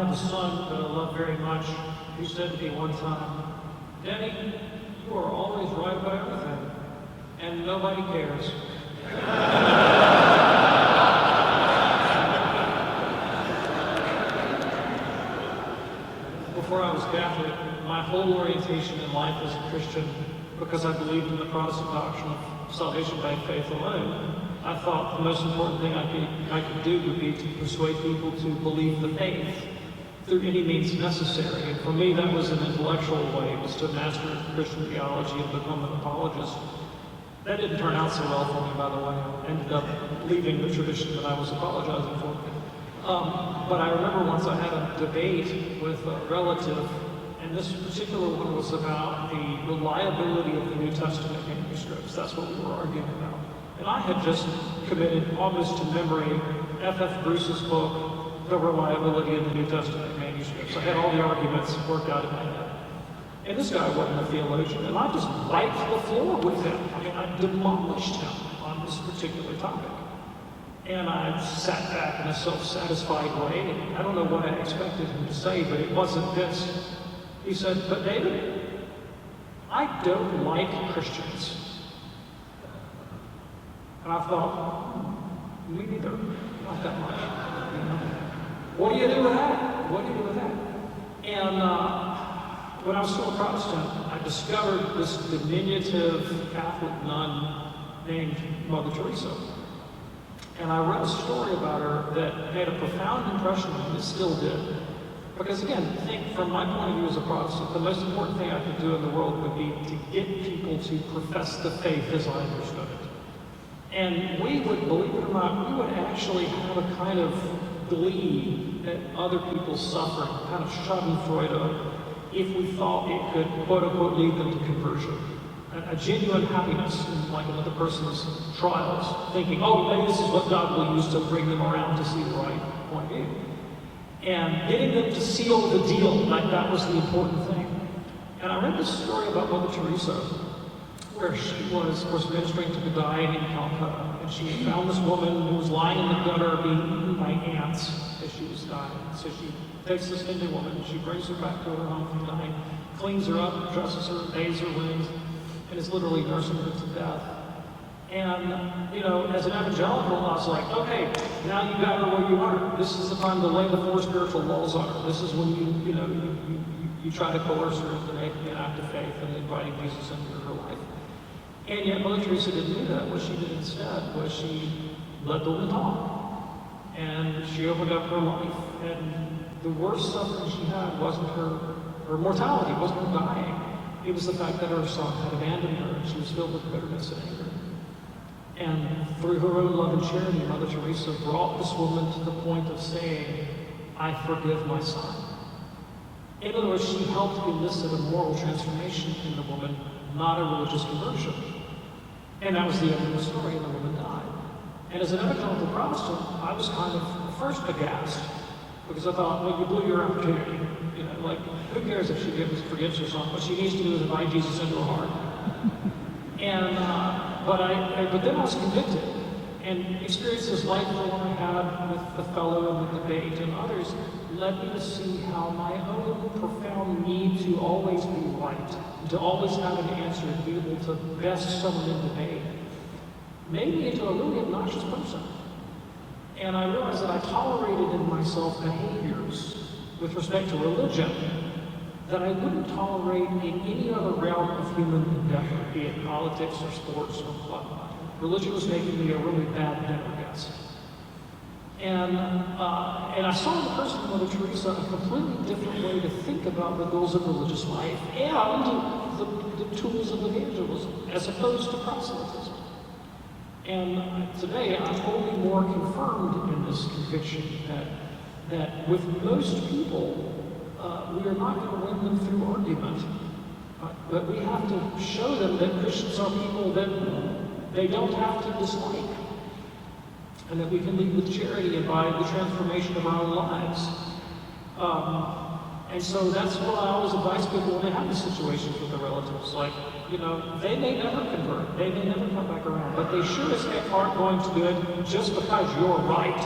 have a son that I love very much who said to me one time, "Denny, you are always right about everything, and nobody cares." Before I was Catholic, my whole orientation in life as a Christian, because I believed in the Protestant doctrine of salvation by faith alone, I thought the most important thing I could do would be to persuade people to believe the faith through any means necessary. And for me, that was an intellectual way. It was to master Christian theology and become an apologist. That didn't turn out so well for me, by the way. I ended up leaving the tradition that I was apologizing for. But I remember once I had a debate with a relative, and this particular one was about the reliability of the New Testament manuscripts. That's what we were arguing about. And I had just committed almost to memory F.F. Bruce's book, The Reliability of the New Testament Manuscripts. I had all the arguments worked out in my head. And this guy wasn't a theologian, and I just wiped the floor with him. I mean, I demolished him on this particular topic. And I sat back in a self-satisfied way, and I don't know what I expected him to say, but it wasn't this. He said, "But David, I don't like Christians." And I thought, me neither, not that much. You know? What do you do with that? What do you do with that? And when I was still a Protestant, I discovered this diminutive Catholic nun named Mother Teresa. And I read a story about her that made a profound impression on me, and it still did. Because again, I think from my point of view as a Protestant, the most important thing I could do in the world would be to get people to profess the faith as I understood it. And we would, believe it or not, we would actually have a kind of glee at other people's suffering, kind of schadenfreude, if we thought it could, quote unquote, lead them to conversion. A genuine happiness in like another person's trials, thinking, oh, maybe this is what God will use to bring them around to see the right point of view. And getting them to seal the deal, like that was the important thing. And I read this story about Mother Teresa, where she was, of course, ministering to the dying in Kolkata, and she found this woman who was lying in the gutter being eaten by ants as she was dying. So she takes this Hindu woman, and she brings her back to her home from dying, cleans her up, dresses her, bathes her wounds, and is literally nursing her to death. And, you know, as an evangelical, I was like, okay, now you got her where you are. This is the time to lay the four spiritual laws on her. This is when you try to coerce her into making an act of faith and inviting Jesus into her life. And yet Mother Teresa didn't do that. What she did instead was she let the woman talk. And she opened up her life. And the worst suffering she had wasn't her mortality, it wasn't her dying. It was the fact that her son had abandoned her, and she was filled with bitterness and anger. And through her own love and charity, Mother Teresa brought this woman to the point of saying, I forgive my son. In other words, she helped elicit a moral transformation in the woman, not a religious conversion. And that was the end of the story, and the woman died. And as an evangelical Protestant, I was kind of first aghast, because I thought, well, you blew your opportunity. You know, like, who cares if she forgives her son? What she needs to do is invite Jesus into her heart. And, but then I was convicted, and experiences like the one I had with the fellow in the debate and others led me to see how my own profound need to always be right, to always have an answer, to be able to best someone in debate, made me into a really obnoxious person. And I realized that I tolerated in myself behaviors with respect to religion that I wouldn't tolerate in any other realm of human endeavor, be it politics or sports or whatnot. Religion was making me a really bad dinner guest. And I saw in the person of Mother Teresa a completely different way to think about the goals of religious life and the tools of evangelism, as opposed to proselytism. And today I'm only more confirmed in this conviction that with most people, we are not going to win them through argument, but we have to show them that Christians are people that they don't have to dislike, and that we can lead with charity and by the transformation of our own lives. And so that's what I always advise people when they have these situations with their relatives. Like, you know, they may never convert, they may never come back around, but they sure as heck aren't going to do it just because you're right.